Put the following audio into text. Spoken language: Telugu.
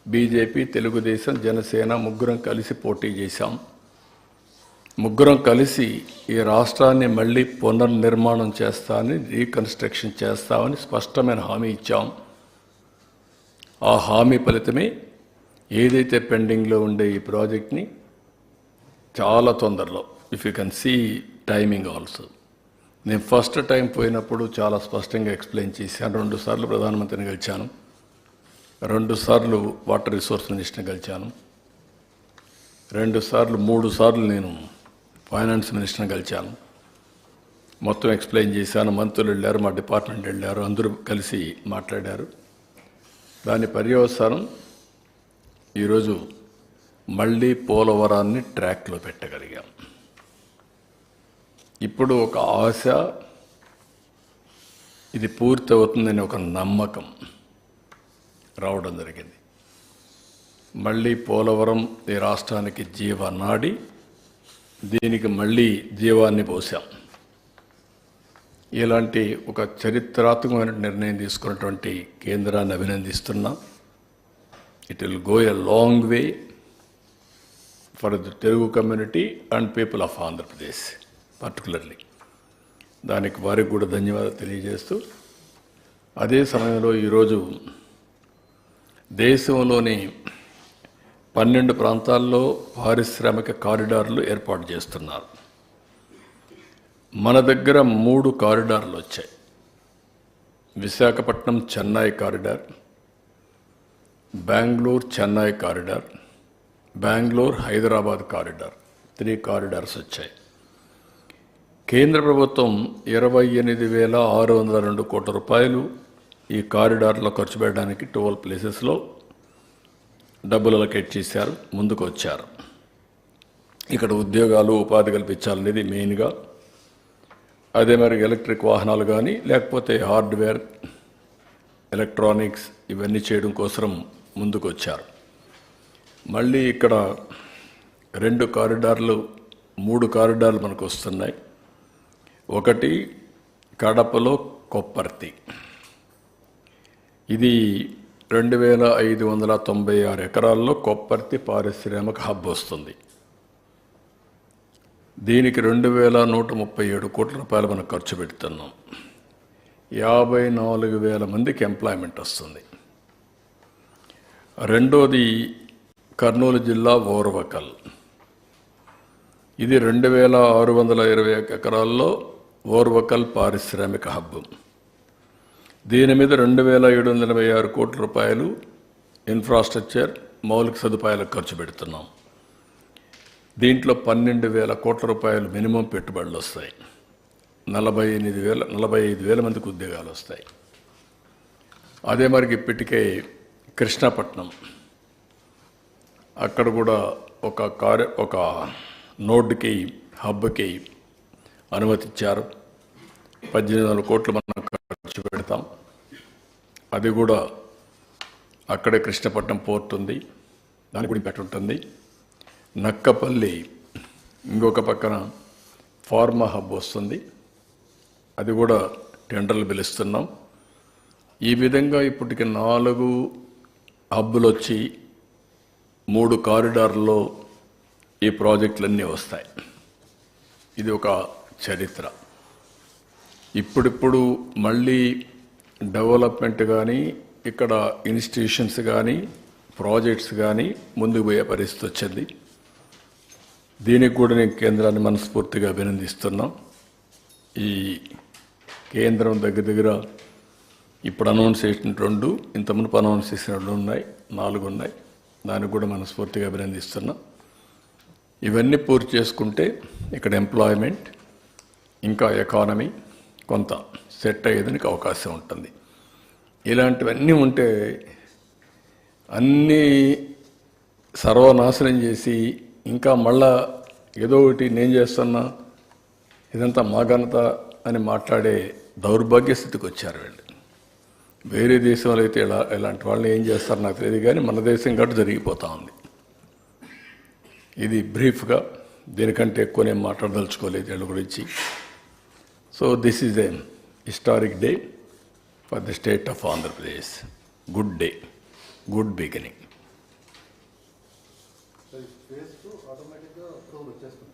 బీజేపీ, తెలుగుదేశం, జనసేన ముగ్గురం కలిసి పోటీ చేశాం. ముగ్గురం కలిసి ఈ రాష్ట్రాన్ని మళ్ళీ పునర్నిర్మాణం చేస్తామని, రీకన్స్ట్రక్షన్ చేస్తామని స్పష్టమైన హామీ ఇచ్చాం. ఆ హామీ ఫలితమే ఏదైతే పెండింగ్లో ఉండే ఈ ప్రాజెక్ట్ని చాలా తొందరలో, if you can see timing also, నేను ఫస్ట్ టైం పోయినప్పుడు చాలా స్పష్టంగా ఎక్స్ప్లెయిన్ చేశాను. 2 సార్లు ప్రధానమంత్రిని కలిశాను, 2 సార్లు వాటర్ రిసోర్స్ మినిస్టర్ని కలిశాను, 3 సార్లు నేను ఫైనాన్స్ మినిస్టర్ని కలిశాను. మొత్తం ఎక్స్ప్లెయిన్ చేశాను. మంత్రులు వెళ్ళారు, మా డిపార్ట్మెంట్ వెళ్ళారు, అందరూ కలిసి మాట్లాడారు. దాని పర్యవసానం ఈరోజు మళ్ళీ పోలవరాన్ని ట్రాక్లో పెట్టగలిగాం. ఇప్పుడు ఒక ఆశ, ఇది పూర్తి అవుతుందని ఒక నమ్మకం రావడం జరిగింది. మళ్ళీ పోలవరం ఈ రాష్ట్రానికి జీవనాడి, దీనికి మళ్ళీ జీవాన్ని పోసాం. ఇలాంటి ఒక చరిత్రాత్మకమైన నిర్ణయం తీసుకున్నటువంటి కేంద్రాన్ని అభినందిస్తున్నా. It will go a long way for the Telugu community and people of Andhra Pradesh particularly. దానికి వారికి కూడా ధన్యవాదాలు తెలియజేస్తూ, అదే సమయంలో ఈరోజు దేశంలోని 12 ప్రాంతాల్లో పారిశ్రామిక కారిడార్లు ఏర్పాటు చేస్తున్నారు. మన దగ్గర 3 కారిడార్లు వచ్చాయి. Visakhapatnam Chennai corridor, Bengaluru Chennai corridor, Bengaluru Hyderabad corridor, 3 corridors వచ్చాయి. కేంద్ర ప్రభుత్వం 28,602 కోట్ల రూపాయలు ఈ కారిడార్లో ఖర్చు పెట్టడానికి 12 ప్లేసెస్లో డబ్బులు అలొకేట్ చేశారు, ముందుకు వచ్చారు. ఇక్కడ ఉద్యోగాలు, ఉపాధి కల్పించాలనేది మెయిన్గా. అదే మరి ఎలక్ట్రిక్ వాహనాలు కానీ, లేకపోతే హార్డ్వేర్, ఎలక్ట్రానిక్స్ ఇవన్నీ చేయడం కోసం ముందుకు వచ్చారు. మళ్ళీ ఇక్కడ 2 కారిడార్లు, 3 కారిడార్లు మనకు వస్తున్నాయి. ఒకటి కడపలో కొప్పర్తి, ఇది 2,596 ఎకరాల్లో కొప్పర్తి పారిశ్రామిక హబ్ వస్తుంది. దీనికి 2,137 కోట్ల రూపాయలు మనం ఖర్చు పెడుతున్నాం. 54,000 మందికి ఎంప్లాయ్మెంట్ వస్తుంది. రెండోది కర్నూలు జిల్లా ఓర్వకల్, ఇది 2,620 ఎకరాల్లో ఓర్వకల్ పారిశ్రామిక హబ్. దీని మీద 2,786 కోట్ల రూపాయలు ఇన్ఫ్రాస్ట్రక్చర్, మౌలిక సదుపాయాలకు ఖర్చు పెడుతున్నాం. దీంట్లో 12,000 కోట్ల రూపాయలు మినిమం పెట్టుబడులు వస్తాయి. 45,000 మందికి ఉద్యోగాలు వస్తాయి. అదే మరికి ఇప్పటికే కృష్ణపట్నం, అక్కడ కూడా ఒక నోడ్కి, హబ్కి అనుమతి ఇచ్చారు. 18,000 కోట్లు మనం ఖర్చు పెడతాం. అది కూడా అక్కడే కృష్ణపట్నం పోర్ట్ ఉంది, దాని కూడా ఇంపాక్ట్ ఉంటుంది. నక్కపల్లి ఇంకొక పక్కన ఫార్మా హబ్ వస్తుంది, అది కూడా టెండర్లు పిలుస్తున్నాం. ఈ విధంగా ఇప్పటికి 4 హబ్బులు వచ్చి 3 కారిడార్లో ఈ ప్రాజెక్టులన్నీ వస్తాయి. ఇది ఒక చరిత్ర. ఇప్పుడిప్పుడు మళ్ళీ డెవలప్మెంట్ కానీ, ఇక్కడ ఇన్స్టిట్యూషన్స్ కానీ, ప్రాజెక్ట్స్ కానీ ముందుకు పోయే పరిస్థితి వచ్చింది. దీనికి కూడా నేను కేంద్రాన్ని మనస్ఫూర్తిగా అభినందిస్తున్నాం. ఈ కేంద్రం దగ్గర ఇప్పుడు అనౌన్స్ చేసిన 2, ఇంతకుముందు అనౌన్స్ చేసిన 2 ఉన్నాయి, 4 ఉన్నాయి. దానికి కూడా మనస్ఫూర్తిగా అభినందిస్తున్నాం. ఇవన్నీ పూర్తి చేసుకుంటే ఇక్కడ ఎంప్లాయ్మెంట్, ఇంకా ఎకానమీ కొంత సెట్ అయ్యేదానికి అవకాశం ఉంటుంది. ఇలాంటివన్నీ ఉంటే అన్నీ సర్వనాశనం చేసి ఇంకా మళ్ళా ఏదో ఒకటి నేను చేస్తున్నా, ఇదంతా మా ఘనత అని మాట్లాడే దౌర్భాగ్య స్థితికి వచ్చారు వీళ్ళు. వేరే దేశంలో అయితే ఇలాంటి వాళ్ళని ఏం చేస్తారో నాకు తెలియదు, కానీ మన దేశం కాబట్టి జరిగిపోతూ ఉంది. ఇది బ్రీఫ్గా, దీనికంటే ఎక్కువ నేను మాట్లాడదలుచుకోలేదు వీళ్ళ గురించి. So this is a historic day for the state of Andhra Pradesh. Good day, good beginning. Phase 2 ఆటోమేటిక్గా అప్రూవల్ వచ్చేస్తుంది.